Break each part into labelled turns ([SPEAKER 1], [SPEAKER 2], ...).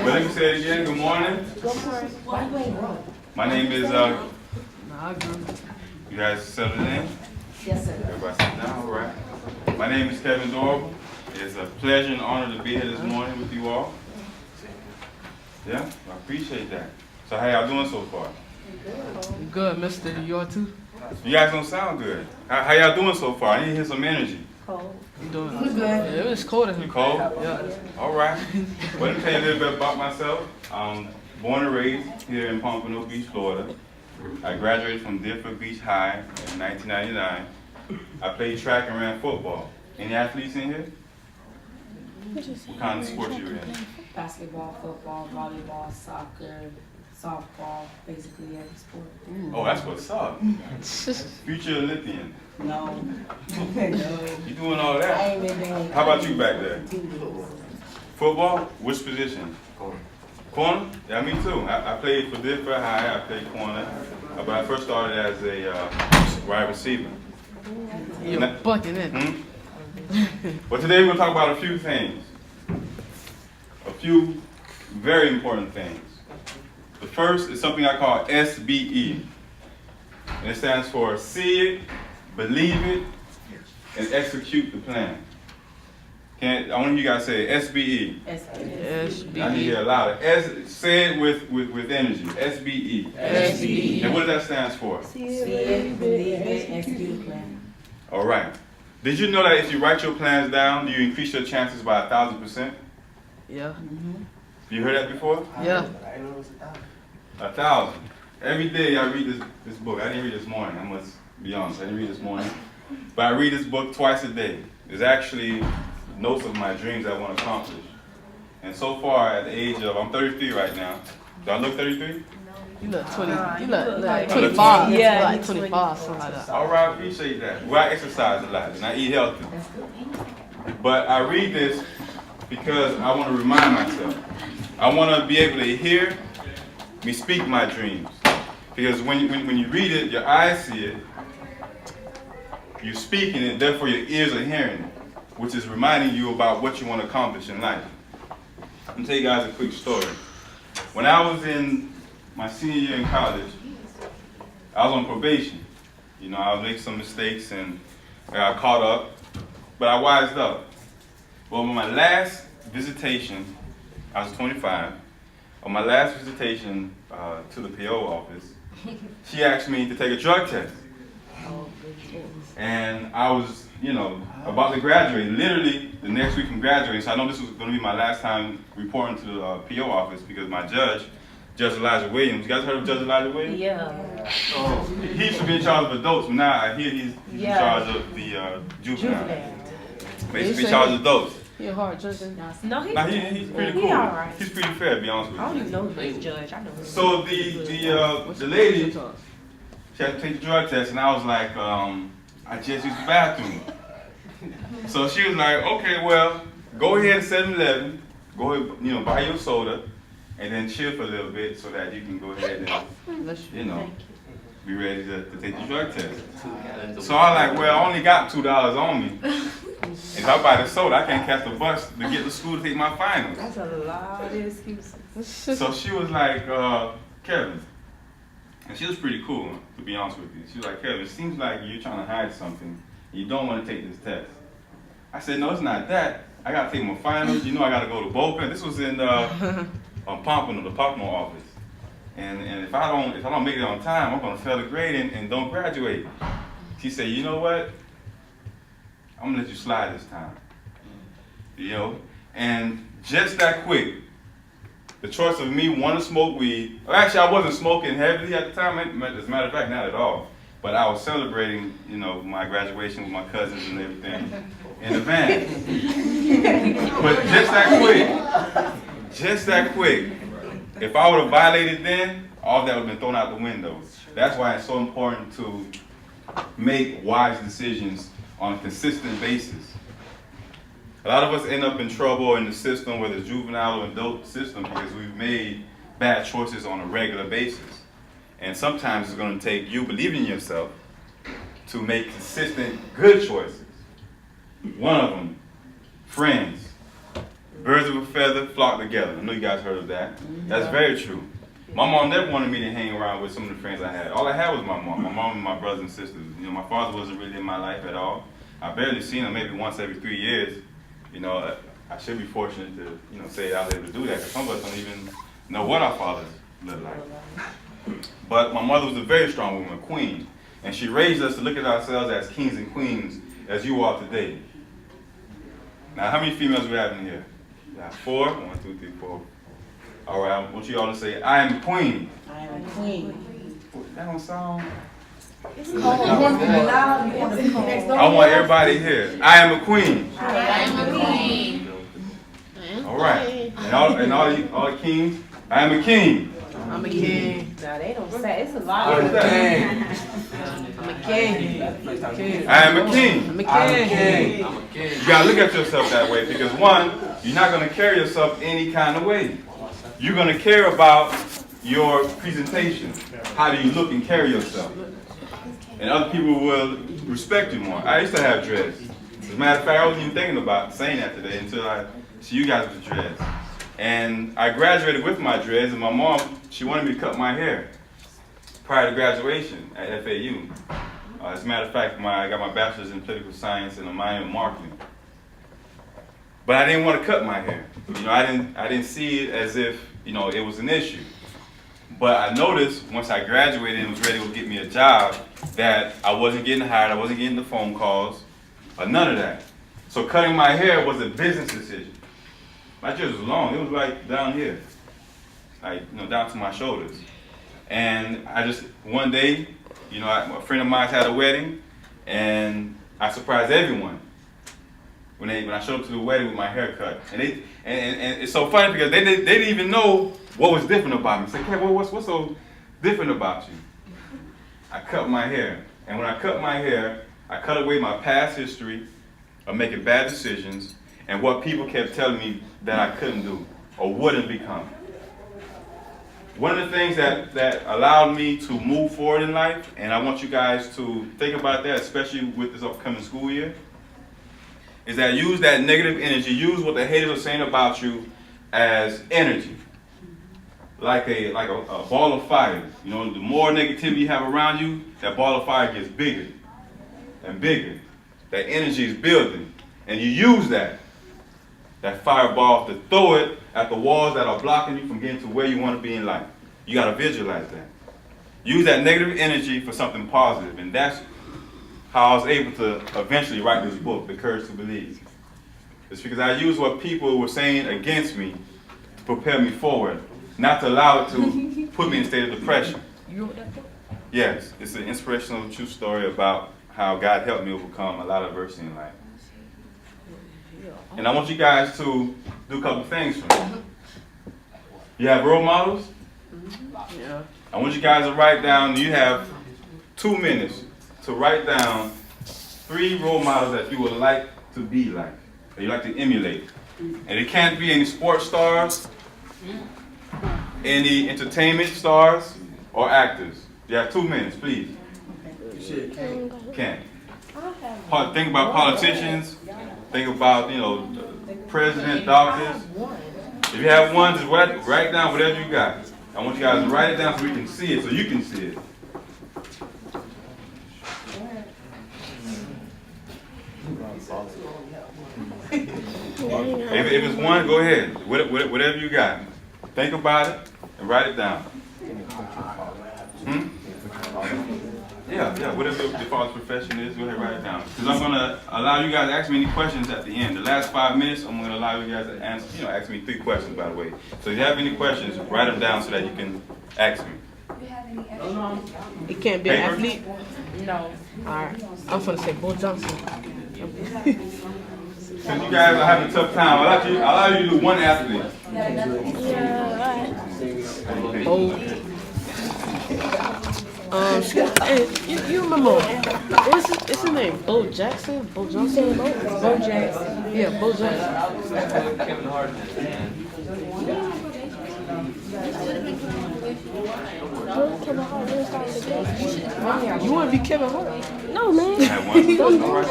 [SPEAKER 1] let me say it again. Good morning. My name is, you guys settled in?
[SPEAKER 2] Yes, sir.
[SPEAKER 1] Everybody sit down, all right. My name is Kevin Dorival. It's a pleasure and honor to be here this morning with you all. Yeah, I appreciate that. So how y'all doing so far?
[SPEAKER 3] Good, mister. You are too?
[SPEAKER 1] You guys don't sound good. How y'all doing so far? I need to hear some energy.
[SPEAKER 2] Cold.
[SPEAKER 3] You doing?
[SPEAKER 2] We're good.
[SPEAKER 3] Yeah, it was cold in
[SPEAKER 1] You
[SPEAKER 3] here.
[SPEAKER 1] cold?
[SPEAKER 3] Yeah.
[SPEAKER 1] All right. Well, let me tell you a little bit about myself. I'm born and raised here in Pompano Beach, Florida. I graduated from Deerfield Beach High in 1999. I played track and ran football. Any athletes in here? What kind of sports you in?
[SPEAKER 2] Basketball, football, volleyball, soccer, softball, basically every sport.
[SPEAKER 1] Oh, that's what's up. Future Olympian.
[SPEAKER 2] No. No.
[SPEAKER 1] You doing all
[SPEAKER 2] I
[SPEAKER 1] that?
[SPEAKER 2] ain't been doing
[SPEAKER 1] How about you back there? Football? Which position? Corner? Yeah, me too. I played for Deerfield High. I played corner. But I first started as a wide receiver.
[SPEAKER 3] You're bucking in.
[SPEAKER 1] But today we're going to talk about a few things. A few very important things. The first is something I call SBE. And it stands for see it, believe it, and execute the plan. I want you guys to say SBE.
[SPEAKER 3] SBE.
[SPEAKER 1] I need to hear a louder. Say it with energy. SBE.
[SPEAKER 3] SBE.
[SPEAKER 1] And what does that stand for?
[SPEAKER 2] See it, believe it, execute the plan.
[SPEAKER 1] All right. Did you know that if you write your plans down, you increase your chances by 1,000%?
[SPEAKER 3] Yeah.
[SPEAKER 1] You heard that before?
[SPEAKER 3] Yeah.
[SPEAKER 1] 1,000. Every day I read this book. I didn't read this morning. I must be honest. I didn't read this morning. But I read this book twice a day. It's actually notes of my dreams I want to accomplish. And so far, at the age of, I'm 33 right now. Do I look 33?
[SPEAKER 3] You look 20. You look like 25.
[SPEAKER 2] Yeah,
[SPEAKER 3] like 25, something like that.
[SPEAKER 1] All right, I appreciate that. Well, I exercise a lot and I eat healthy. But I read this because I want to remind myself. I want to be able to hear me speak my dreams. Because when you read it, your eyes see it, you're speaking it, therefore your ears are hearing it, which is reminding you about what you want to accomplish in life. I'm going to tell you guys a quick story. When I was in my senior year in college, I was on probation. You know, I was making some mistakes and I got caught up, but I wised up. Well, on my last visitation, I was 25. On my last visitation to the PO office, she asked me to take a drug test. And I was, about to graduate, literally the next week from graduating, so I know this was going to be my last time reporting to the PO office because my Judge Elijah Williams, you guys heard of Judge Elijah Williams?
[SPEAKER 2] Yeah.
[SPEAKER 1] He used to be in charge of adults, but now I hear he's in charge of the juvenile. But he used to be in charge of adults.
[SPEAKER 3] You're hard judging.
[SPEAKER 2] No,
[SPEAKER 1] Now he's pretty cool.
[SPEAKER 2] all right.
[SPEAKER 1] He's pretty fair, to be honest with
[SPEAKER 2] I
[SPEAKER 1] you.
[SPEAKER 2] don't even know who's the judge. I know who's
[SPEAKER 1] So the lady, she had to take the drug test, and I was like, I just used the bathroom. So she was like, okay, well, go ahead to 7-Eleven, go ahead, buy your soda, and then chill for a little bit so that you can go ahead and, be ready to take the drug test. So I was like, well, I only got $2 on me. If I buy the soda, I can't catch the bus to get to school to take my finals.
[SPEAKER 2] That's a lot of excuses.
[SPEAKER 1] So she was like, Kevin, and she was pretty cool, to be honest with you. She was like, Kevin, it seems like you're trying to hide something. You don't want to take this test. I said, no, it's not that. I got to take my finals. I got to go to Boca. This was in Pompano, the Pompano office. And if I don't make it on time, I'm going to fail the grade and don't graduate. She said, you know what? I'm going to let you slide this time. And just that quick, the choice of me wanting to smoke weed. Well, actually, I wasn't smoking heavily at the time. As a matter of fact, not at all. But I was celebrating, my graduation with my cousins and everything in the van. But just that quick, if I would have violated then, all of that would have been thrown out the window. That's why it's so important to make wise decisions on a consistent basis. A lot of us end up in trouble in the system, whether it's juvenile or adult system, because we've made bad choices on a regular basis. And sometimes it's going to take you believing in yourself to make consistent good choices. One of them, friends. Birds of a feather flock together. I know you guys heard of that. That's very true. My mom never wanted me to hang around with some of the friends I had. All I had was my mom. My mom and my brothers and sisters. You know, my father wasn't really in my life at all. I barely seen him maybe once every 3 years. You know, I should be fortunate to, you know, say I was able to do that, because some of us don't even know what our fathers look like. But my mother was a very strong woman, a queen, and she raised us to look at ourselves as kings and queens, as you are today. Now, how many females we have in here? Yeah, 4. 1, 2, 3, 4. All right, I want you all to say, I am a queen.
[SPEAKER 2] I am a queen.
[SPEAKER 1] That don't sound...
[SPEAKER 2] It's cold. You want to be loud? You want to be next door?
[SPEAKER 1] I want everybody here. I am a queen.
[SPEAKER 2] I am a queen.
[SPEAKER 1] All right. And all the kings, I am a king.
[SPEAKER 3] I'm a king.
[SPEAKER 2] No, they don't say. It's a lot.
[SPEAKER 1] What is that?
[SPEAKER 3] I'm a king.
[SPEAKER 1] I am a king.
[SPEAKER 3] I'm a king.
[SPEAKER 1] You gotta look at yourself that way, because one, you're not gonna carry yourself any kind of way. You're gonna care about your presentation. How do you look and carry yourself? And other people will respect you more. I used to have dreads. As a matter of fact, I wasn't even thinking about saying that today until I see you guys with dreads. And I graduated with my dreads, and my mom, she wanted me to cut my hair prior to graduation at FAU. As a matter of fact, I got my bachelor's in political science and a minor in marketing. But I didn't want to cut my hair. You know, I didn't see it as if, you know, it was an issue. But I noticed once I graduated and was ready to get me a job that I wasn't getting hired, I wasn't getting the phone calls, or none of that. So cutting my hair was a business decision. My dreads was long. It was like down here, like, you know, down to my shoulders. And I just, one day, you know, a friend of mine had a wedding, and I surprised everyone when I showed up to the wedding with my haircut. And it's so funny because they didn't even know what was different about me. I said, "Hey, what's so different about you?" I cut my hair, and when I cut my hair, I cut away my past history of making bad decisions and what people kept telling me that I couldn't do or wouldn't become. One of the things that allowed me to move forward in life, and I want you guys to think about that, especially with this upcoming school year, is that use that negative energy, use what the haters are saying about you as energy. Like a ball of fire. You know, the more negativity you have around you, that ball of fire gets bigger and bigger. That energy is building. And you use that fireball to throw it at the walls that are blocking you from getting to where you want to be in life. You got to visualize that. Use that negative energy for something positive. And that's how I was able to eventually write this book, The Courage to Believe. It's because I used what people were saying against me to propel me forward, not to allow it to put me in a state of depression.
[SPEAKER 2] You wrote that book?
[SPEAKER 1] Yes, it's an inspirational true story about how God helped me overcome a lot of adversity in life. And I want you guys to do a couple things for me. You have role models?
[SPEAKER 3] Yeah.
[SPEAKER 1] I want you guys to write down, you have 2 minutes to write down 3 role models that you would like to be like, that you like to emulate. And it can't be any sports stars, any entertainment stars, or actors. You have 2 minutes, please. Can't. Think about politicians. Think about, you know, president, doctors. If you have one, just write down whatever you got. I want you guys to write it down so we can see it, so you can see it. If it's one, go ahead. Whatever you got. Think about it and write it down. Yeah, whatever your father's profession is, go ahead and write it down. Because I'm going to allow you guys to ask me any questions at the end. The last 5 minutes, I'm going to allow you guys to answer, ask me 3 questions, by the way. So if you have any questions, write them down so that you can ask me.
[SPEAKER 3] It can't be an athlete?
[SPEAKER 2] No.
[SPEAKER 3] Alright. I'm gonna say Bo Johnson.
[SPEAKER 1] Since you guys are having a tough time, I'll allow you to do one athlete.
[SPEAKER 3] Bo. Hey, you remember, what's his name? Bo Jackson? Bo Johnson?
[SPEAKER 2] Bo Jackson.
[SPEAKER 3] Yeah, Bo Jackson.
[SPEAKER 4] Kevin Hart.
[SPEAKER 3] You want to be Kevin Hart?
[SPEAKER 5] No, man.
[SPEAKER 1] Have one? All right.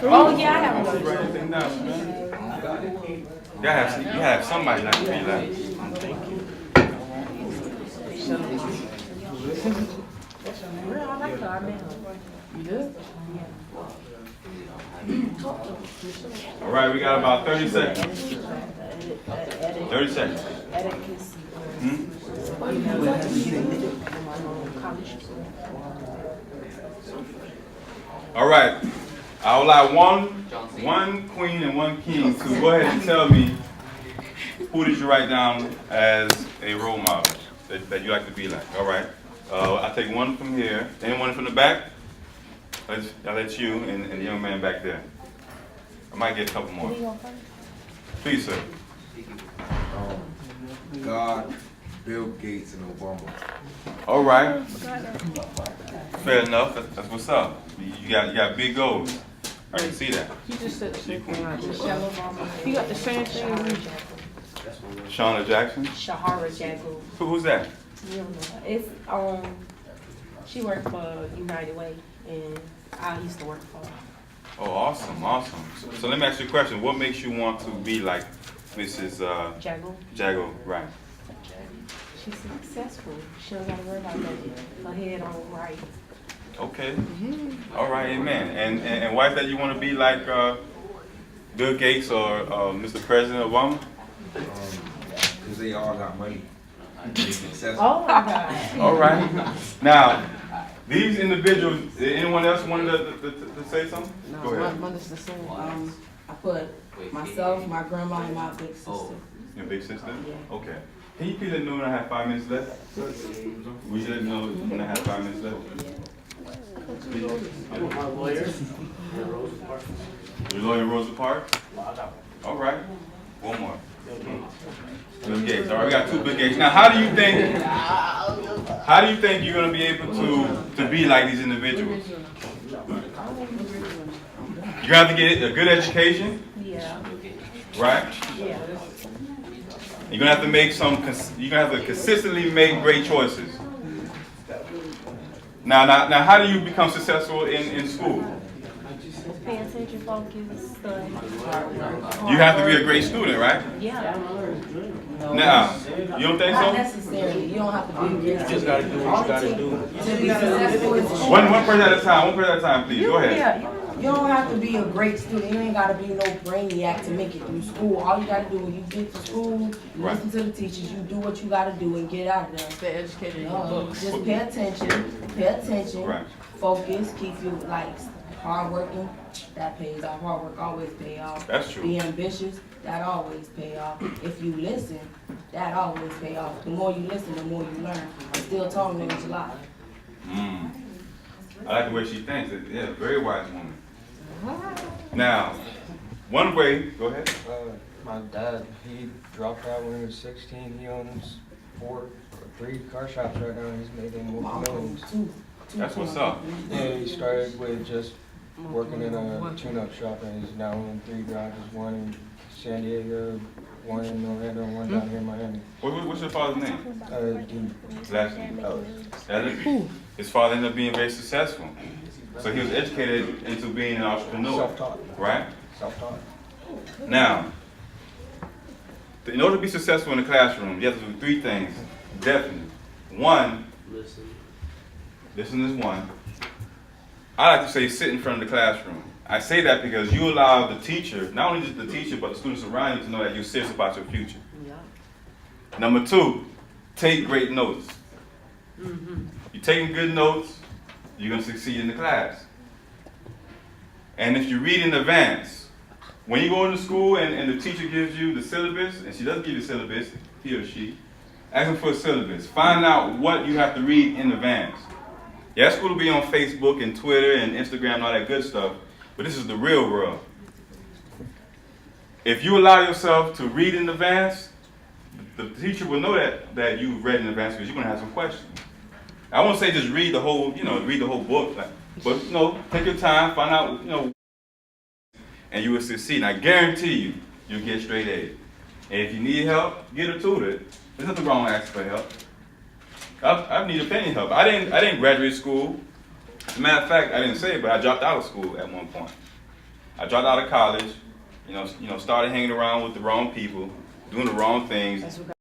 [SPEAKER 2] Oh, yeah, I have one.
[SPEAKER 1] Write everything down, man. You have somebody like to be like.
[SPEAKER 2] Real, I like her. I met her. You do?
[SPEAKER 1] All right, we got about 30 seconds. 30 seconds. Hmm? All right. I would like one queen and one king to go ahead and tell me who did you write down as a role model that you like to be like. All right. I'll take one from here. Anyone from the back? I'll let you and the young man back there. I might get a couple more. Please, sir.
[SPEAKER 4] God, Bill Gates, and Obama.
[SPEAKER 1] All right. Fair enough. That's what's up. You got big goals. I can see that.
[SPEAKER 3] He just said the same thing I just said. He got the same thing as me.
[SPEAKER 1] Shauna Jackson.
[SPEAKER 5] Shahara Jagu.
[SPEAKER 1] Who's that?
[SPEAKER 5] You don't know her. It's she worked for United Way, and I used to work for her.
[SPEAKER 1] Oh, awesome, awesome. So let me ask you a question. What makes you want to be like Mrs.
[SPEAKER 5] Jagu.
[SPEAKER 1] Jago? Right.
[SPEAKER 5] She's successful. She don't gotta worry about nothing. Her head on right.
[SPEAKER 1] Okay. All right, amen. And why is that you want to be like Bill Gates or Mr. President Obama?
[SPEAKER 4] Because they all got money. They successful.
[SPEAKER 5] Oh my God.
[SPEAKER 1] All right. Now, these individuals, anyone else wanted to say something? Go ahead.
[SPEAKER 3] Mine is the same.
[SPEAKER 2] I put myself, my grandma, and my big sister.
[SPEAKER 1] Your big sister?
[SPEAKER 2] Yeah.
[SPEAKER 1] Okay. Can you please let me know when I have 5 minutes left? We should let me know when I have 5 minutes left. Your lawyer Rosa Parks? All right. One more. Bill Gates. All right, we got 2 Bill Gates. Now, how do you think you're going to be able to be like these individuals? You're going to have to get a good education,
[SPEAKER 5] Yeah.
[SPEAKER 1] right?
[SPEAKER 5] Yeah.
[SPEAKER 1] You're going to have to make you're going to have to consistently make great choices. Now, how do you become successful in school?
[SPEAKER 5] Pay attention, focus, study.
[SPEAKER 1] You have to be a great student, right?
[SPEAKER 5] Yeah.
[SPEAKER 1] Now, you don't think
[SPEAKER 2] Not
[SPEAKER 1] so?
[SPEAKER 2] necessarily. You don't have to be a great student.
[SPEAKER 4] Just gotta do what you gotta do.
[SPEAKER 2] To be successful in school.
[SPEAKER 1] One person at a time. One person at a time, please. Go ahead.
[SPEAKER 5] Yeah.
[SPEAKER 2] You don't have to be a great student. You ain't got to be no brainiac to make it through school. All you got to do when you get to school, you
[SPEAKER 1] Right.
[SPEAKER 2] listen to the teachers, you do what you got to do and get out of there.
[SPEAKER 3] Stay educated in your books.
[SPEAKER 2] Just pay attention,
[SPEAKER 1] Right.
[SPEAKER 2] focus, keep you like hard working. That pays off. Hard work always pay off.
[SPEAKER 1] That's true.
[SPEAKER 2] Be ambitious. That always pay off. If you listen, that always pay off. The more you listen, the more you learn. I'm still talking to you life.
[SPEAKER 1] I like the way she thinks. Yeah, very wise woman. Now, one way, go ahead.
[SPEAKER 6] My dad, he dropped out when he was 16. He owns 3 car shops right now. He's making millions.
[SPEAKER 2] Two
[SPEAKER 1] That's what's up.
[SPEAKER 6] Yeah, he started with just working in a tune-up shop, and he's now in 3 garages, one in San Diego, one in Orlando, and one down here in Miami.
[SPEAKER 1] What's your father's name? Last name.
[SPEAKER 6] Ellis.
[SPEAKER 1] His father ended up being very successful. So he was educated into being an entrepreneur.
[SPEAKER 6] Self-taught.
[SPEAKER 1] Right?
[SPEAKER 6] Self-taught.
[SPEAKER 1] Now, in order to be successful in the classroom, you have to do 3 things. Definitely. One, listen is one. I like to say sit in front of the classroom. I say that because you allow the teacher, not only just the teacher, but the students around you to know that you're serious about your future. Number 2, take great notes. You're taking good notes, you're going to succeed in the class. And if you read in advance, when you go into school and the teacher gives you the syllabus, and she doesn't give you the syllabus, he or she, ask them for a syllabus. Find out what you have to read in advance. Yeah, school will be on Facebook and Twitter and Instagram and all that good stuff, but this is the real world. If you allow yourself to read in advance, the teacher will know that you've read in advance because you're going to have some questions. I won't say just read the whole, read the whole book, but take your time, find out, and you will succeed. And I guarantee you, you'll get straight A's. And if you need help, get a tutor. There's nothing wrong with asking for help. I've needed plenty of help. I didn't graduate school. As a matter of fact, I didn't say it, but I dropped out of school at one point. I dropped out of college, started hanging around with the wrong people, doing the wrong things,